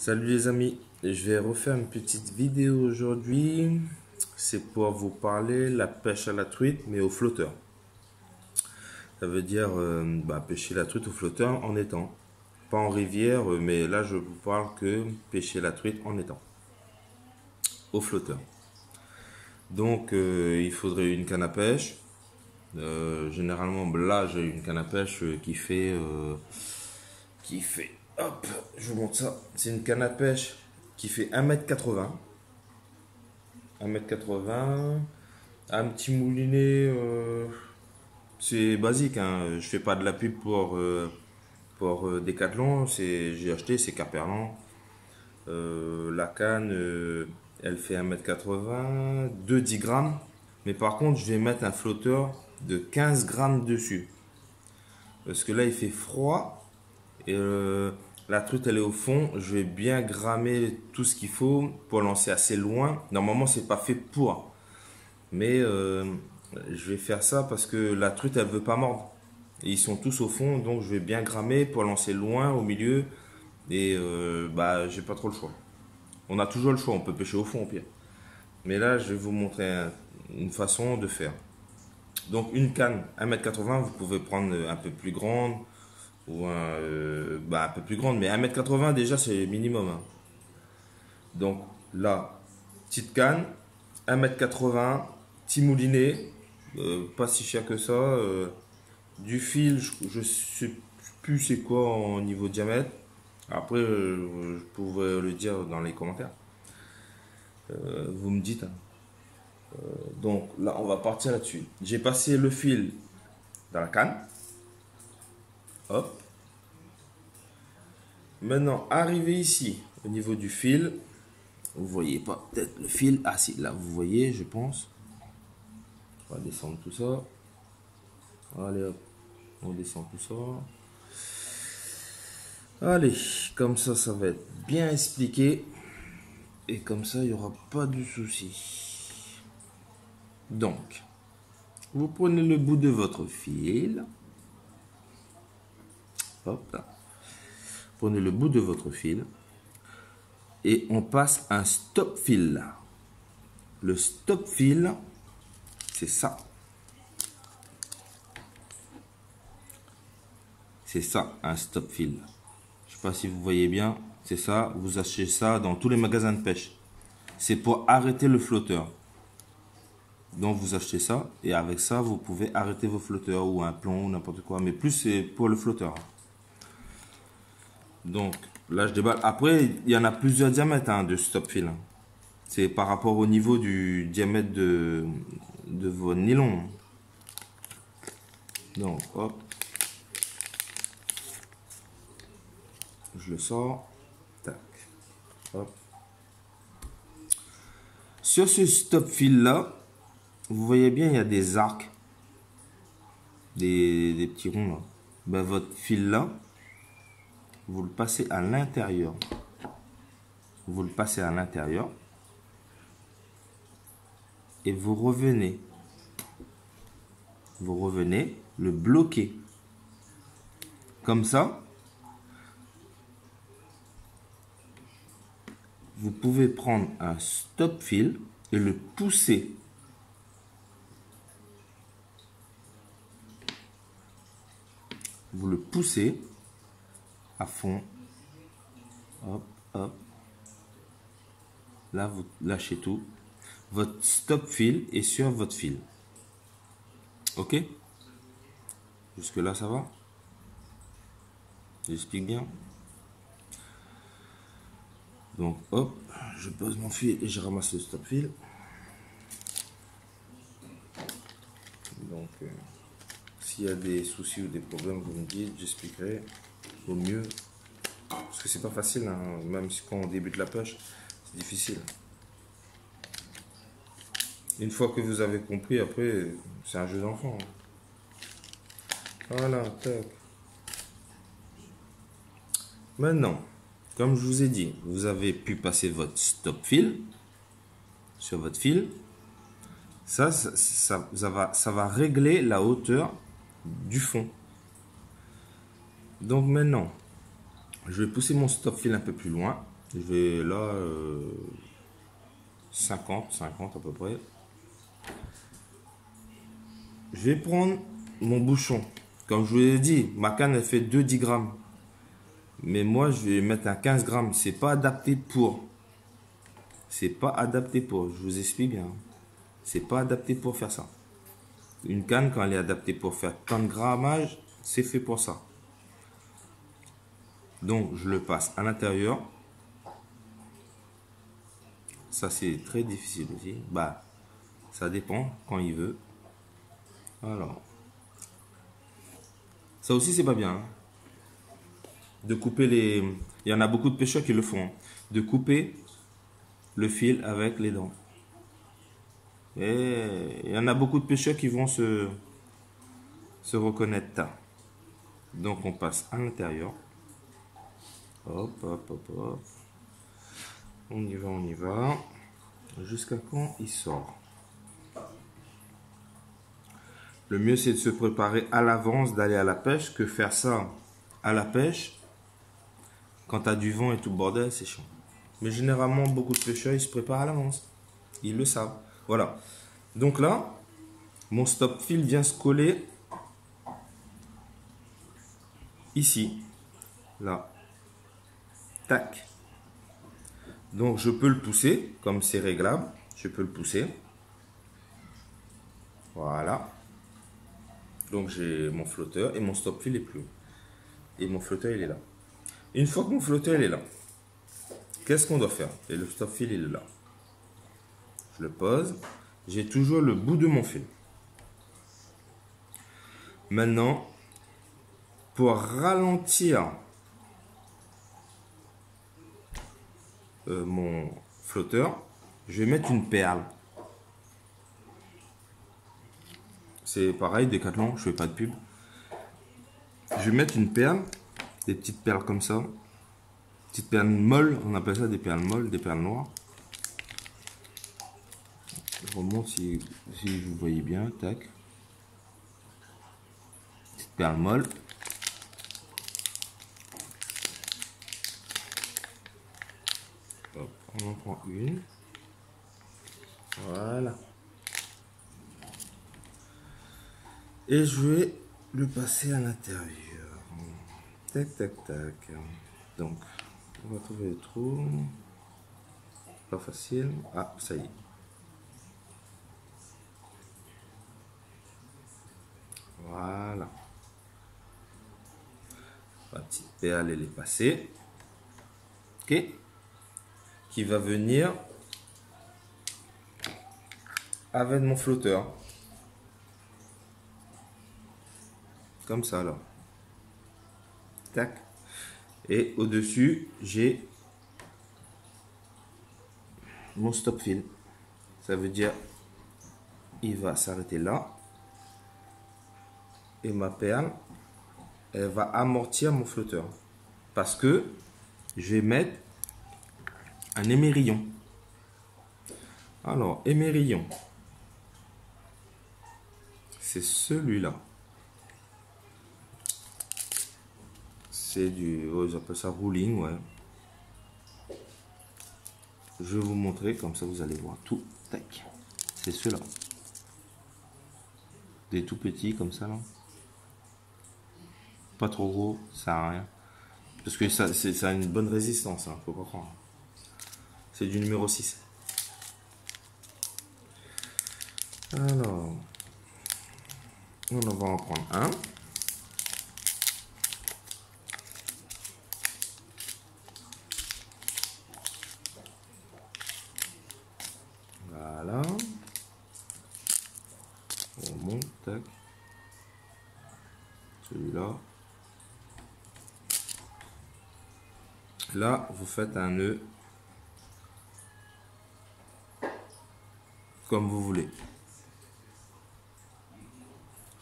Salut les amis, je vais refaire une petite vidéo aujourd'hui. C'est pour vous parler la pêche à la truite mais au flotteur. Ça veut dire pêcher la truite au flotteur en étang. Pas en rivière, mais là je vous parle que pêcher la truite en étang. Au flotteur. Donc il faudrait une canne à pêche. Généralement là j'ai une canne à pêche qui fait hop, je vous montre ça. C'est une canne à pêche qui fait 1,80 m. 1,80 m. Un petit moulinet, c'est basique, hein. Je fais pas de la pub pour Decathlon. J'ai acheté, c'est Caperlan. La canne, elle fait 1,80 m, 10 grammes. Mais par contre, je vais mettre un flotteur de 15 grammes dessus. Parce que là, il fait froid. Et la truite, elle est au fond. Je vais bien grammer tout ce qu'il faut pour lancer assez loin. Normalement, c'est pas fait pour. Mais je vais faire ça parce que la truite, elle veut pas mordre. Et ils sont tous au fond. Donc, je vais bien grammer pour lancer loin au milieu. Et j'ai pas trop le choix. On a toujours le choix. On peut pêcher au fond au pire. Mais là, je vais vous montrer une façon de faire. Donc, une canne 1,80 m, vous pouvez prendre un peu plus grande. Ou un peu plus grande, mais 1,80 m déjà c'est minimum, hein. Donc là, petite canne, 1,80 m, petit moulinet, pas si cher que ça. Du fil, je sais plus c'est quoi au niveau diamètre. Après, je pourrais le dire dans les commentaires. Vous me dites, hein. Donc là, on va partir là-dessus. J'ai passé le fil dans la canne. Hop. Maintenant, arrivé ici, au niveau du fil, vous voyez pas peut-être le fil. Ah si, là vous voyez, je pense. On va descendre tout ça. Allez hop, on descend tout ça. Allez, comme ça va être bien expliqué. Et comme ça, il n'y aura pas de souci. Donc, vous prenez le bout de votre fil. Hop là. Prenez le bout de votre fil. Et on passe un stop fil. Le stop fil, c'est ça. C'est ça, un stop fil. Je sais pas si vous voyez bien. C'est ça. Vous achetez ça dans tous les magasins de pêche. C'est pour arrêter le flotteur. Donc vous achetez ça. Et avec ça, vous pouvez arrêter vos flotteurs ou un plomb ou n'importe quoi. Mais plus c'est pour le flotteur. Donc là, je déballe. Après, il y en a plusieurs diamètres, hein, de stop fil. C'est par rapport au niveau du diamètre de vos nylons. Donc, hop. Je le sors. Tac. Hop. Sur ce stop fil là, vous voyez bien, il y a des arcs. Des petits ronds là. Ben, votre fil là, vous le passez à l'intérieur. Vous le passez à l'intérieur. Et vous revenez. Vous revenez le bloquer. Comme ça, vous pouvez prendre un stop fil et le pousser. Vous le poussez à fond. Hop, hop. Là, vous lâchez tout. Votre stop fil est sur votre fil. Ok? Jusque là, ça va? J'explique bien. Donc, hop, je pose mon fil et je ramasse le stop fil. Donc, s'il y a des soucis ou des problèmes, vous me dites, j'expliquerai au mieux. Parce que c'est pas facile, hein, même si quand on débute la pêche, c'est difficile. Une fois que vous avez compris, après, c'est un jeu d'enfant, hein. Voilà, tac. Maintenant, comme je vous ai dit, vous avez pu passer votre stop fil sur votre fil. Ça va régler la hauteur du fond. Donc maintenant, je vais pousser mon stop fil un peu plus loin. Je vais là 50 à peu près. Je vais prendre mon bouchon. Comme je vous l'ai dit, ma canne elle fait 2 10 grammes. Mais moi je vais mettre un 15 grammes. C'est pas adapté pour. C'est pas adapté pour. Je vous explique bien. C'est pas adapté pour faire ça. Une canne quand elle est adaptée pour faire tant de grammage, c'est fait pour ça. Donc je le passe à l'intérieur. Ça c'est très difficile aussi. Bah ça dépend quand il veut. Alors. Ça aussi c'est pas bien. Hein. De couper les. Il y en a beaucoup de pêcheurs qui le font. Hein. De couper le fil avec les dents. Et il y en a beaucoup de pêcheurs qui vont se reconnaître. Donc on passe à l'intérieur. Hop, hop, hop, hop. On y va, on y va. Jusqu'à quand il sort. Le mieux c'est de se préparer à l'avance, d'aller à la pêche, que faire ça à la pêche. Quand tu as du vent et tout le bordel, c'est chiant. Mais généralement, beaucoup de pêcheurs, ils se préparent à l'avance. Ils le savent. Voilà. Donc là, mon stop fil vient se coller ici. Là. Tac. Donc je peux le pousser, comme c'est réglable. Je peux le pousser. Voilà. Donc j'ai mon flotteur et mon stop fil est plus haut. Et mon flotteur, il est là. Une fois que mon flotteur, il est là, qu'est-ce qu'on doit faire? Et le stop fil, il est là. Je le pose. J'ai toujours le bout de mon fil. Maintenant, pour ralentir mon flotteur, je vais mettre une perle. C'est pareil, Decathlon, je fais pas de pub. Je vais mettre une perle, des petites perles comme ça. Petites perles molles, on appelle ça des perles molles, des perles noires. Je remonte si vous voyez bien, tac. Petite perle molle. Hop, on en prend une. Voilà. Et je vais le passer à l'intérieur. Tac, tac, tac. Donc, on va trouver le trou. Pas facile. Ah, ça y est. Voilà. La petite perle, elle est passée. Ok. Qui va venir avec mon flotteur. Comme ça, là. Tac. Et au-dessus, j'ai mon stop fil. Ça veut dire, il va s'arrêter là. Et ma perle, elle va amortir mon flotteur. Parce que je vais mettre un émerillon. Alors, émerillon. C'est celui-là. C'est du, oh, j'appelle ça rouling, ouais. Je vais vous montrer, comme ça vous allez voir tout. Tac. C'est ceux-là. Des tout petits comme ça, là. Pas trop gros, ça sert à rien. Parce que ça a une bonne résistance, hein, faut pas croire. C'est du numéro 6. Alors, on va en prendre un. Voilà. On monte, tac. Celui-là. Là, vous faites un nœud comme vous voulez.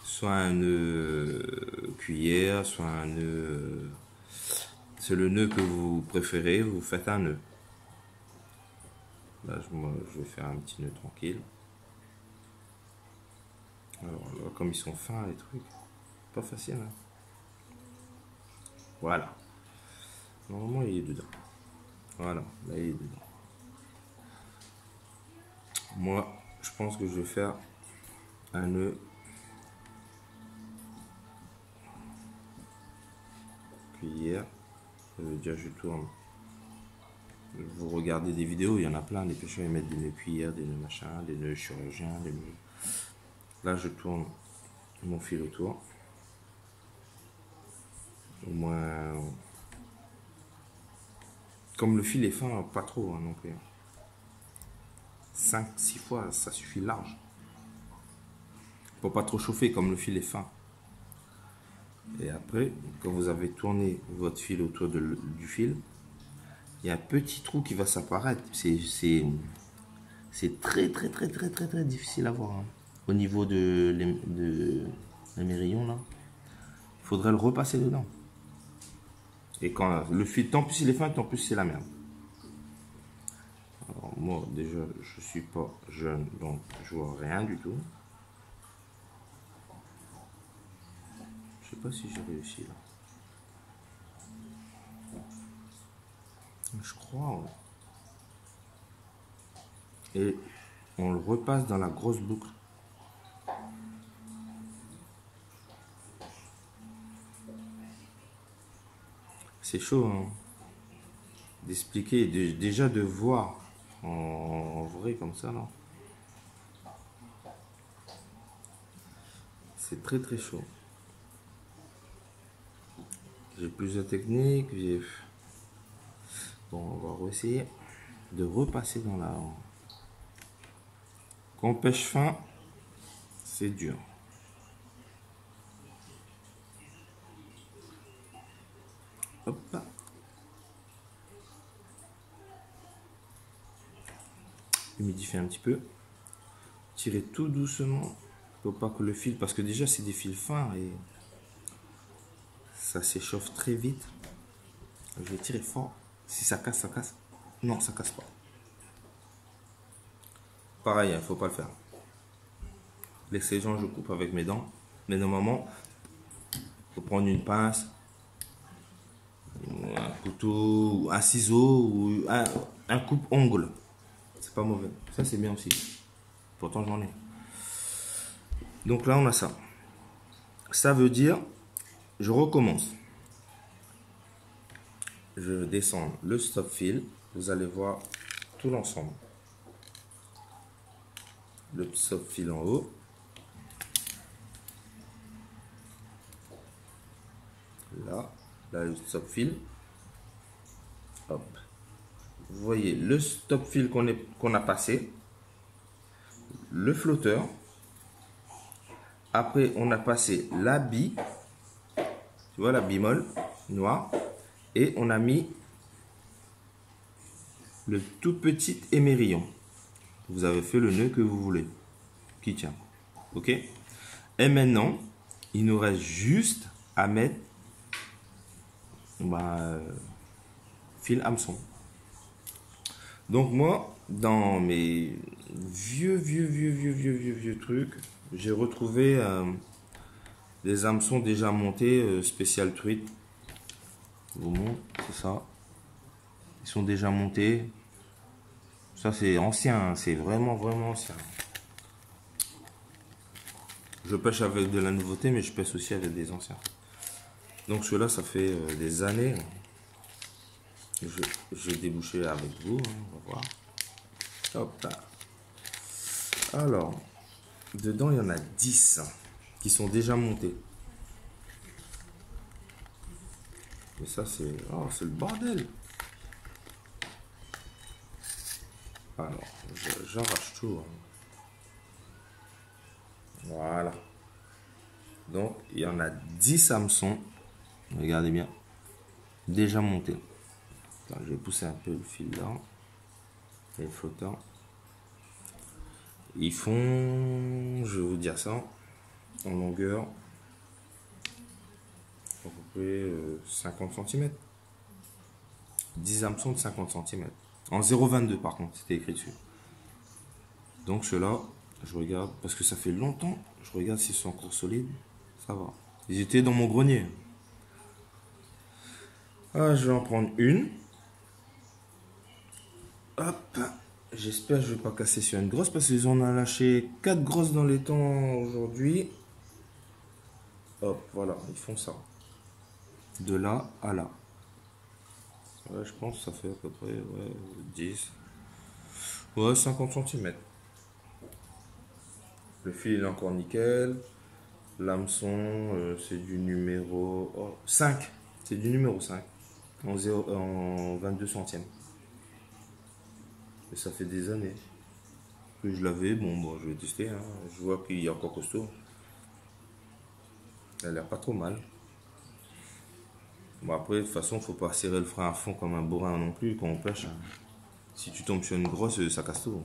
Soit un nœud cuillère, soit un nœud... C'est le nœud que vous préférez, vous faites un nœud. Là, je vais faire un petit nœud tranquille. Alors là, comme ils sont fins les trucs, pas facile. Hein. Voilà. Normalement, il est dedans. Voilà, là il est dedans. Moi, je pense que je vais faire un nœud. Cuillère. Ça veut dire je tourne. Vous regardez des vidéos, il y en a plein. Les pêcheurs ils mettent des nœuds cuillères, des nœuds machin, des nœuds chirurgiens, des nœuds. Là, je tourne mon fil autour. Au moins. Comme le fil est fin, pas trop hein, non plus. 5-6 fois, ça suffit large. Pour pas trop chauffer, comme le fil est fin. Et après, quand vous avez tourné votre fil autour du fil, il y a un petit trou qui va s'apparaître. C'est très difficile à voir. Hein. Au niveau de l'émerillon, là, il faudrait le repasser dedans. Et quand le fil, tant plus il est fin, tant plus c'est la merde. Alors moi, déjà, je suis pas jeune, donc je vois rien du tout. Je sais pas si j'ai réussi là. Je crois. Ouais. Et on le repasse dans la grosse boucle. C'est chaud hein, d'expliquer, déjà de voir en vrai comme ça là. C'est très chaud. J'ai plusieurs techniques. Bon, on va essayer de repasser dans la. Quand on pêche fin, c'est dur. Hop là. Humidifier un petit peu. Tirer tout doucement pour pas que le fil, parce que déjà c'est des fils fins et ça s'échauffe très vite. Je vais tirer fort. Si ça casse, ça casse. Non, ça casse pas. Pareil, il faut pas le faire. L'extrusion, je coupe avec mes dents. Mais normalement, il faut prendre une pince, un couteau, un ciseau ou un coupe-ongle. C'est pas mauvais. Ça, c'est bien aussi. Pourtant, j'en ai. Donc là, on a ça. Ça veut dire, je recommence. Je descends le stop fil. Vous allez voir tout l'ensemble. Le stop fil en haut. Là, le stop fil. Hop. Vous voyez le stop fil qu'on a passé. Le flotteur. Après, on a passé la bille. Tu vois, la bimol noire. Et on a mis le tout petit émerillon. Vous avez fait le nœud que vous voulez. Qui tient. Ok. Et maintenant, il nous reste juste à mettre fil hameçon. Donc moi, dans mes vieux trucs, j'ai retrouvé des hameçons déjà montés, spécial truite. Je vous montre, c'est ça. Ils sont déjà montés. Ça c'est ancien, hein. C'est vraiment ancien. Je pêche avec de la nouveauté, mais je pêche aussi avec des anciens. Donc ceux-là, ça fait des années. Je vais déboucher avec vous, hein, on va voir. Hop là. Alors, dedans, il y en a 10 qui sont déjà montés. Mais ça, c'est le bordel. Alors, j'arrache tout. Hein. Voilà. Donc, il y en a 10 hameçons. Regardez bien. Déjà montés. Attends, je vais pousser un peu le fil là. Les flottants. Ils font, je vais vous dire ça, en longueur, à peu près 50 cm. 10 hameçons de 50 cm. En 0,22 par contre, c'était écrit dessus. Donc ceux-là, je regarde, parce que ça fait longtemps, je regarde s'ils sont encore solides. Ça va. Ils étaient dans mon grenier. Ah, je vais en prendre une. Hop. J'espère que je vais pas casser sur une grosse parce qu'ils en ont lâché 4 grosses dans les temps aujourd'hui. Hop, voilà, ils font ça. De là à là. Ouais, je pense que ça fait à peu près ouais, 10. Ouais, 50 centimètres. Le fil il est encore nickel. L'hameçon, c'est du numéro 5. C'est du numéro 5. En 22 centièmes. Et ça fait des années que je l'avais. Bon, je vais tester. Hein. Je vois qu'il est encore costaud. Elle a l'air pas trop mal. Bon, après, de toute façon, faut pas serrer le frein à fond comme un bourrin non plus quand on pêche. Si tu tombes sur une grosse, ça casse tout.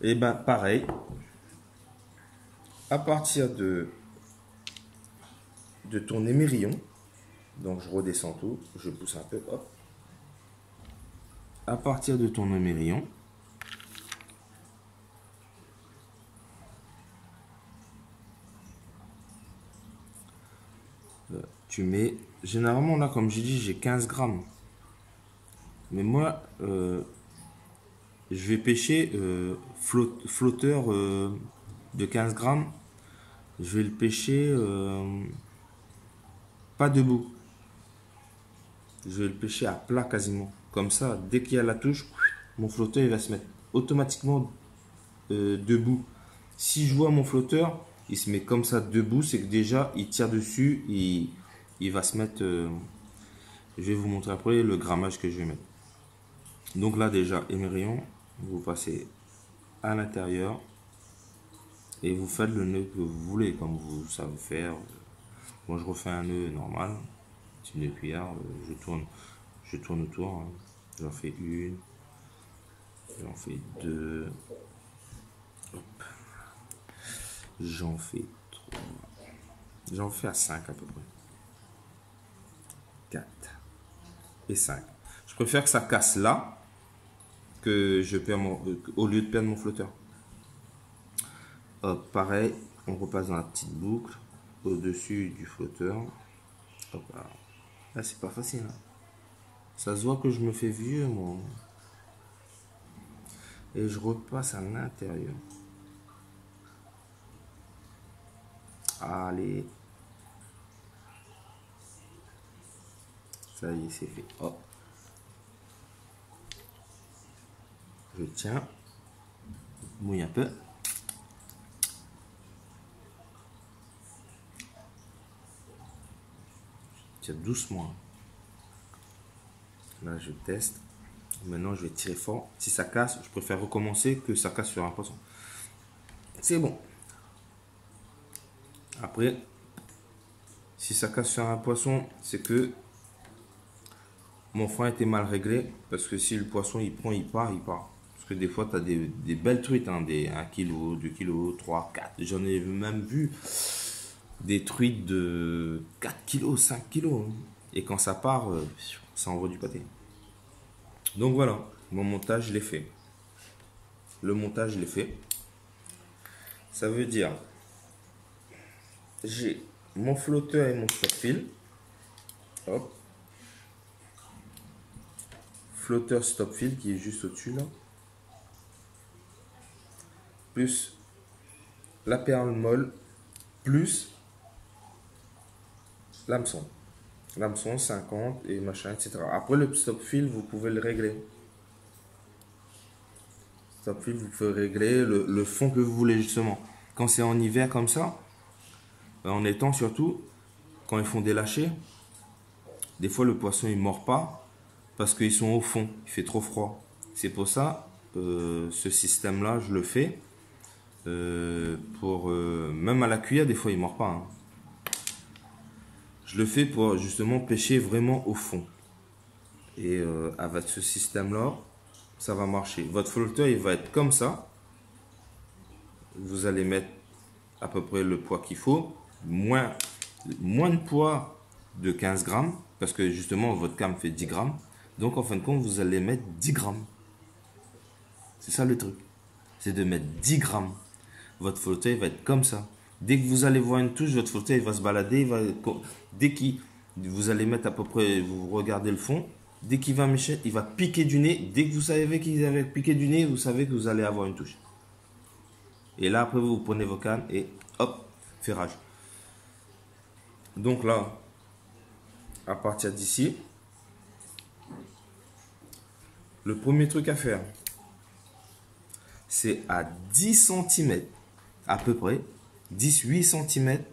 Et ben, pareil. À partir de ton émerillon, donc je redescends tout, je pousse un peu, hop. À partir de ton émerillon, tu mets, généralement là comme j'ai dit j'ai 15 grammes. Mais moi je vais pêcher flotteur de 15 grammes. Je vais le pêcher pas debout. Je vais le pêcher à plat quasiment. Comme ça, dès qu'il y a la touche, mon flotteur il va se mettre automatiquement debout. Si je vois mon flotteur, il se met comme ça debout, c'est que déjà il tire dessus, il va se mettre. Je vais vous montrer après le grammage que je vais mettre. Donc là déjà, émerillon, vous passez à l'intérieur et vous faites le nœud que vous voulez, comme vous savez faire. Moi je refais un nœud normal, type de cuillère, je tourne autour. Hein. J'en fais une, j'en fais deux, hop. J'en fais trois, j'en fais à 5 à peu près. 4 et 5. Je préfère que ça casse là que je perds au lieu de perdre mon flotteur. Hop, pareil, on repasse dans la petite boucle au-dessus du flotteur. Hop, là, c'est pas facile. Hein. Ça se voit que je me fais vieux, moi. Et je repasse à l'intérieur. Allez. Ça y est, c'est fait. Hop. Je tiens. Mouille un peu. Tiens doucement. Là, je teste. Maintenant, je vais tirer fort. Si ça casse, je préfère recommencer que ça casse sur un poisson. C'est bon. Après, si ça casse sur un poisson, c'est que mon frein était mal réglé. Parce que si le poisson, il prend, il part, il part. Parce que des fois, tu as des belles truites, hein, des 1 kg, 2 kg, 3, 4. J'en ai même vu des truites de 4 kg, 5 kg. Hein. Et quand ça part, ça envoie du pâté. Donc voilà, mon montage, je l'ai fait. Le montage, je l'ai fait. Ça veut dire, j'ai mon flotteur et mon stop-fil. Hop. Flotteur stop-fil qui est juste au-dessus là. Plus la perle molle, plus l'hameçon. L'hameçon 50 et machin, etc. Après le stop-fil, vous pouvez le régler. Stop-fil, vous pouvez régler le fond que vous voulez justement. Quand c'est en hiver comme ça, en étang surtout, quand ils font des lâchers, des fois le poisson il mord pas parce qu'ils sont au fond, il fait trop froid. C'est pour ça, ce système-là, je le fais. Même à la cuillère, des fois il mord pas. Hein. Je le fais pour justement pêcher vraiment au fond. Et avec ce système-là, ça va marcher. Votre flotteur, il va être comme ça. Vous allez mettre à peu près le poids qu'il faut. Moins de poids de 15 grammes. Parce que justement, votre cam fait 10 grammes. Donc en fin de compte, vous allez mettre 10 grammes. C'est ça le truc. C'est de mettre 10 grammes. Votre flotteur, il va être comme ça. Dès que vous allez voir une touche, votre flotteur, il va se balader. Dès que vous allez mettre à peu près, vous regardez le fond, Dès qu'il va mêcher, il va piquer du nez. Dès que vous savez qu'il avait piqué du nez, vous savez que vous allez avoir une touche. Et là, après, vous prenez vos cannes et hop, ferrage. Donc là, à partir d'ici, le premier truc à faire, c'est à 10 cm, à peu près, 18 cm,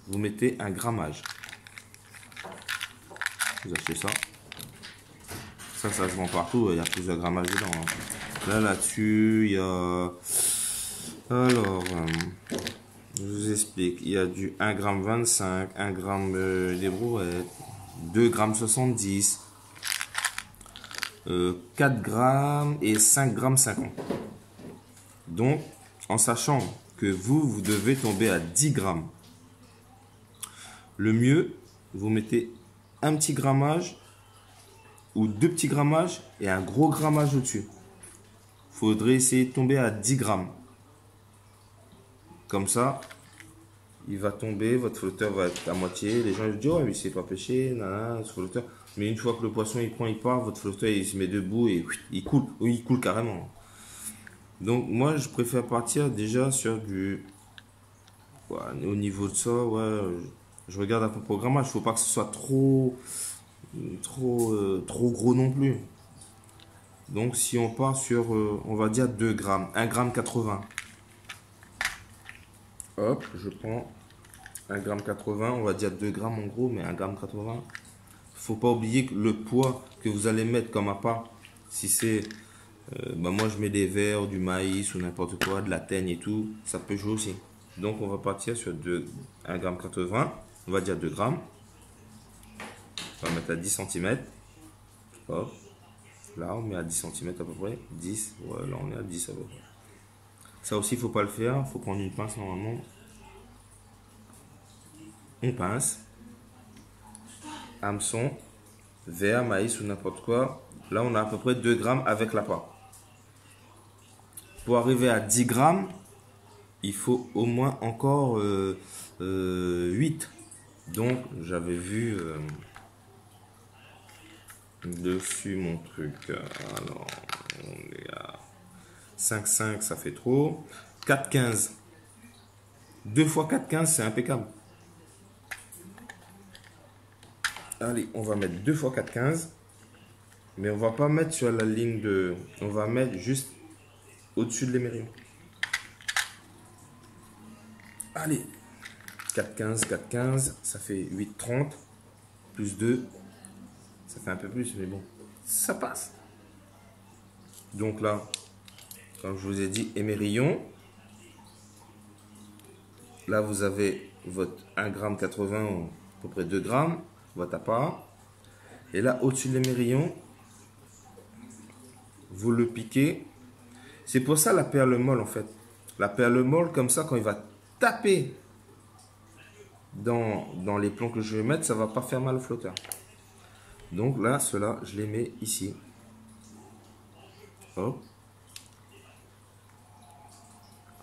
vous mettez un grammage. Vous achetez ça. Ça se vend partout, il y a plusieurs grammages dedans. Là, là-dessus, il y a... Alors, je vous explique. Il y a du 1,25 g, 1 g des brouettes, 2,70 g, 4 g et 5,50 g. Donc, en sachant que vous devez tomber à 10 grammes. Le mieux, vous mettez un petit grammage ou 2 petits grammages et un gros grammage au-dessus. Il faudrait essayer de tomber à 10 grammes. Comme ça, il va tomber, votre flotteur va être à moitié. Les gens ils disent, oh, mais c'est pas pêché, nanana, ce flotteur. Mais une fois que le poisson il prend, il part, votre flotteur il se met debout et il coule. Oui, il coule carrément. Donc, moi, je préfère partir déjà sur du. Ouais, au niveau de ça, ouais, je regarde un peu le programmage. Il ne faut pas que ce soit trop gros non plus. Donc, si on part sur, on va dire 2 grammes, 1,80 g. Hop, je prends 1,80 g, on va dire 2 grammes en gros, mais 1,80 g. Il ne faut pas oublier que le poids que vous allez mettre comme appât, si c'est, moi je mets des verres, du maïs ou n'importe quoi, de la teigne et tout, ça peut jouer aussi. Donc on va partir sur 1,80 g, on va dire 2 grammes. On va mettre à 10 cm. Hop, là on met à 10 cm à peu près, 10, ouais, là on est à 10 à peu près. Ça aussi, il ne faut pas le faire. Il faut prendre une pince normalement. On pince. Hameçon, verre, maïs ou n'importe quoi. Là, on a à peu près 2 grammes avec l'appât. Pour arriver à 10 grammes, il faut au moins encore 8. Donc, j'avais vu dessus mon truc. Alors, on est à 5,5, ça fait trop. 4,15. 2 fois 4,15, c'est impeccable. Allez, on va mettre 2 fois 4,15. Mais on va pas mettre sur la ligne de... On va mettre juste au-dessus de l'émerillon. Allez. 4,15, 4,15. Ça fait 8,30. Plus 2. Ça fait un peu plus, mais bon. Ça passe. Donc là, comme je vous ai dit, émerillon. Là, vous avez votre 1,80 g ou à peu près 2 grammes. Votre appât. Et là, au-dessus de l'émerillon, vous le piquez. C'est pour ça la perle molle en fait. La perle molle, comme ça, quand il va taper dans les plombs que je vais mettre, ça va pas faire mal au flotteur. Donc là, ceux-là, je les mets ici. Hop.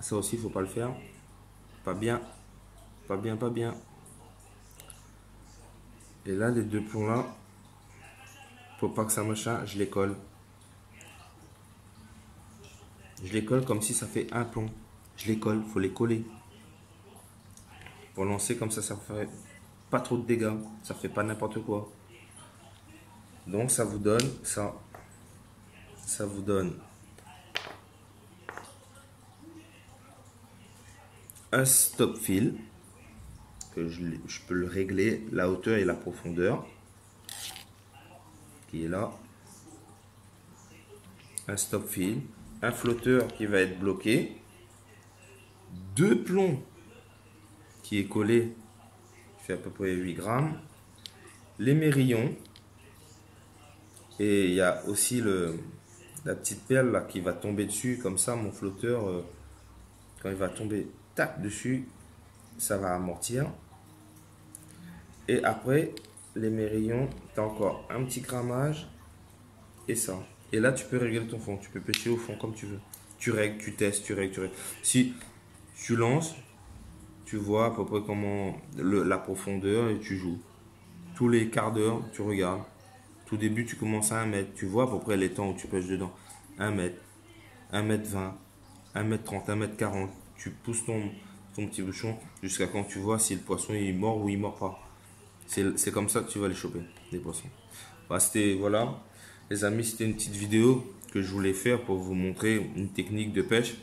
Ça aussi, il faut pas le faire. Pas bien. Pas bien, pas bien. Et là, les deux plombs là, faut pas que ça machin, je les colle. Je les colle comme si ça fait un plomb. Je les colle, faut les coller. Pour lancer comme ça fait pas trop de dégâts. Ça fait pas n'importe quoi. Donc ça vous donne ça. Ça vous donne un stop fill. Que je peux le régler, la hauteur et la profondeur. Qui est là. Un stop fill. Un flotteur qui va être bloqué. Deux plombs qui est collé, fait à peu près 8 grammes. L'émerillon. Et il y a aussi la petite perle là qui va tomber dessus. Comme ça, mon flotteur, quand il va tomber tac dessus, ça va amortir. Et après, l'émerillon, tu as encore un petit grammage. Et ça. Et là, tu peux régler ton fond. Tu peux pêcher au fond comme tu veux. Tu règles, tu testes, tu règles, tu règles. Si tu lances, tu vois à peu près comment la profondeur et tu joues. Tous les quarts d'heure, tu regardes. Tout début, tu commences à 1 mètre. Tu vois à peu près les temps où tu pêches dedans. 1 mètre, 1 mètre 20, 1 mètre 30, 1 mètre 40. Tu pousses ton petit bouchon jusqu'à quand tu vois si le poisson il mord ou il mord pas. C'est comme ça que tu vas les choper, les poissons. Bah, voilà, les amis, c'était une petite vidéo que je voulais faire pour vous montrer une technique de pêche.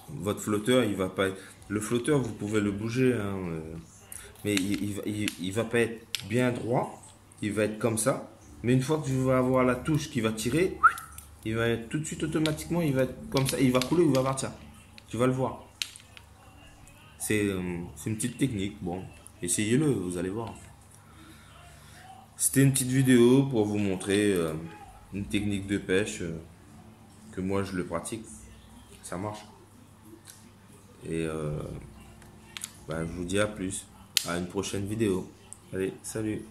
Votre flotteur, il va pas être... Le flotteur, vous pouvez le bouger, hein, mais il va pas être bien droit. Il va être comme ça. Mais une fois que tu vas avoir la touche qui va tirer, il va être tout de suite automatiquement, il va être comme ça. Il va couler ou il va partir. Tu vas le voir. C'est une petite technique. Bon, essayez-le, vous allez voir. C'était une petite vidéo pour vous montrer une technique de pêche que moi je le pratique. Ça marche. Et bah, je vous dis à plus. À une prochaine vidéo. Allez, salut.